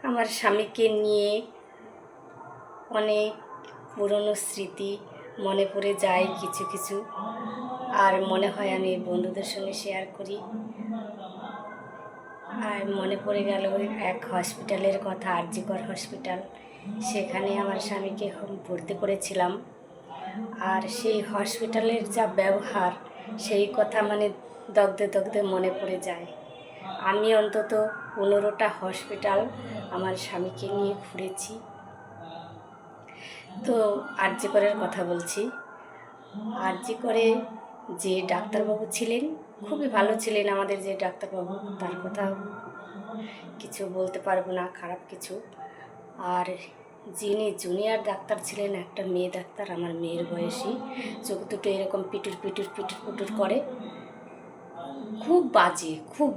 আমার স্বামীকে নিয়ে অনেক পুরনো স্মৃতি মনে পড়ে যায় কিছু কিছু, আর মনে হয় আমি বন্ধুদের সঙ্গে শেয়ার করি। আর মনে পড়ে গেল এক হসপিটালের কথা, আরজিকর হসপিটাল। সেখানে আমার স্বামীকে ভর্তি করেছিলাম, আর সেই হসপিটালের যা ব্যবহার, সেই কথা দগ্ধে দগ্ধে মনে পড়ে যায়। আমি অন্তত 15টা হসপিটাল আমার স্বামীকে নিয়ে ঘুরেছি। তো আরজিকরের কথা বলছি। আরজিকরে যে ডাক্তারবাবু ছিলেন খুবই ভালো ছিলেন, আমাদের যে ডাক্তারবাবু, তার কথা কিছু বলতে পারবো না খারাপ কিছু। আর যিনি জুনিয়র ডাক্তার ছিলেন, একটা মেয়ে ডাক্তার, আমার মেয়ের বয়সী, চোখ দুটো এরকম পিটুর পিটুর পিটুর পিটুর করে, খুব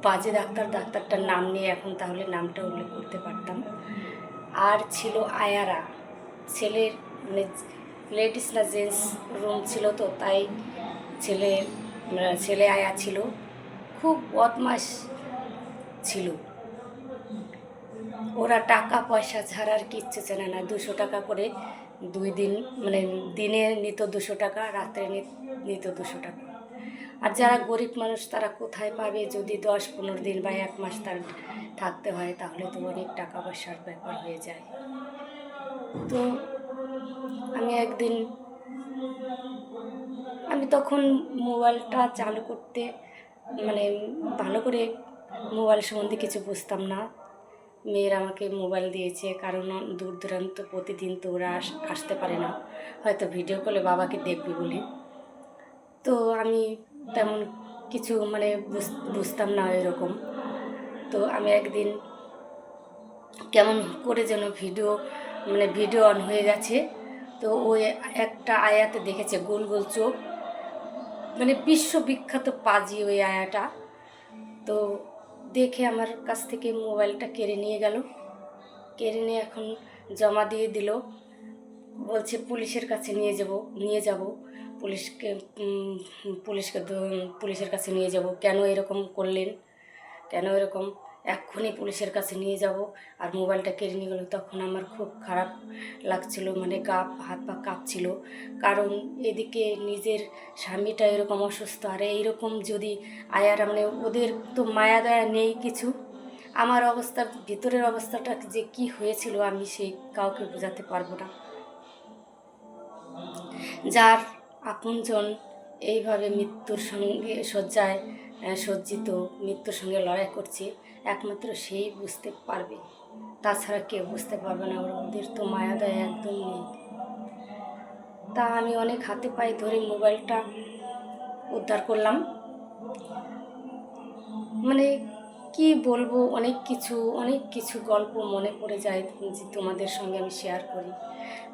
বাজে ডাক্তার। ডাক্তারটার নাম নিয়ে এখন তাহলে নামটা উল্লেখ করতে পারতাম। আর ছিল আয়ারা, ছেলের লেডিস না জেন্টস রুম ছিল, তো তাই ছেলে আয়া ছিল, খুব বদমাশ ছিল। ওরা টাকা পয়সা ছাড়া আর কিচ্ছু চেনে না। 200 টাকা করে 2 দিন, দিনে নিত 200 টাকা, রাত্রে নিত 200 টাকা। আর যারা গরিব মানুষ তারা কোথায় পাবে? যদি 10-15 দিন বা 1 মাস তার থাকতে হয়, তাহলে তো অনেক টাকা পয়সার ব্যাপার হয়ে যায়। তো আমি তখন মোবাইলটা চালু করতে ভালো করে মোবাইল সম্বন্ধে কিছু বুঝতাম না। মেয়ের আমাকে মোবাইল দিয়েছে, কারণ দূর দূরান্ত প্রতিদিন তো ওরা আসতে পারে না, হয়তো ভিডিও কলে বাবাকে দেখবে বলে। তো আমি তেমন কিছু বুঝতাম না এরকম। তো আমি একদিন কেমন করে যেন ভিডিও অন হয়ে গেছে। তো ওই একটা আয়াতে দেখেছে গোল গোল চোখ, বিশ্ববিখ্যাত পাজি ওই আয়াটা। তো দেখে আমার কাছ থেকে মোবাইলটা কেড়ে নিয়ে গেল, কেড়ে নিয়ে এখন জমা দিয়ে দিল। বলছে পুলিশের কাছে নিয়ে যাব পুলিশের কাছে নিয়ে যাব। কেন এরকম করলেন, কেন এরকম? এক্ষুনি পুলিশের কাছে নিয়ে যাব। আর মোবাইলটা কেড়ে নিয়ে গেল। তখন আমার খুব খারাপ লাগছিল, হাত পা কাঁপছিল। কারণ এদিকে নিজের স্বামীটা এরকম অসুস্থ, আর এইরকম যদি আয়ারা, ওদের তো মায়া দয়া নেই কিছু। আমার ভিতরের অবস্থাটা যে কি হয়েছিল আমি সেই কাউকে বোঝাতে পারবো না। যার আপনজন এইভাবে মৃত্যুর সঙ্গে সজ্জিত, মৃত্যুর সঙ্গে লড়াই করছে, একমাত্র সেই বুঝতে পারবে, তাছাড়া কেউ বুঝতে পারবে না। ওদের তো মায়া দয়া একদম নেই। তা আমি অনেক হাতে পায়ে ধরে মোবাইলটা উদ্ধার করলাম। কি বলবো, অনেক কিছু গল্প মনে পড়ে যায় যে তোমাদের সঙ্গে আমি শেয়ার করি।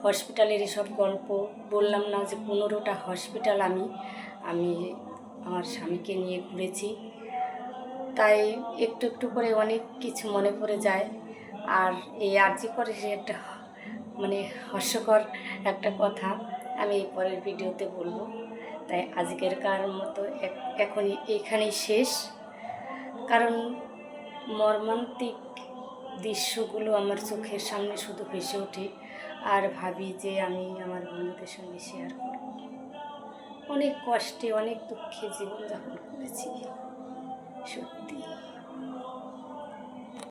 হসপিটালের এসব গল্প বললাম না যে 15টা হসপিটাল আমি আমার স্বামীকে নিয়ে ঘুরেছি, তাই একটু একটু করে অনেক কিছু মনে পড়ে যায়। আর এই আরজিকরের একটা হাস্যকর একটা কথা আমি এই পরের ভিডিওতে বলবো। তাই আজকেরকার মতো এখানেই শেষ, কারণ মর্মান্তিক দৃশ্যগুলো আমার চোখের সামনে শুধু ভেসে ওঠে, আর ভাবি যে আমি আমার বন্ধুদের সঙ্গে শেয়ার করব। অনেক কষ্টে, অনেক দুঃখে জীবনযাপন করেছি সত্যি।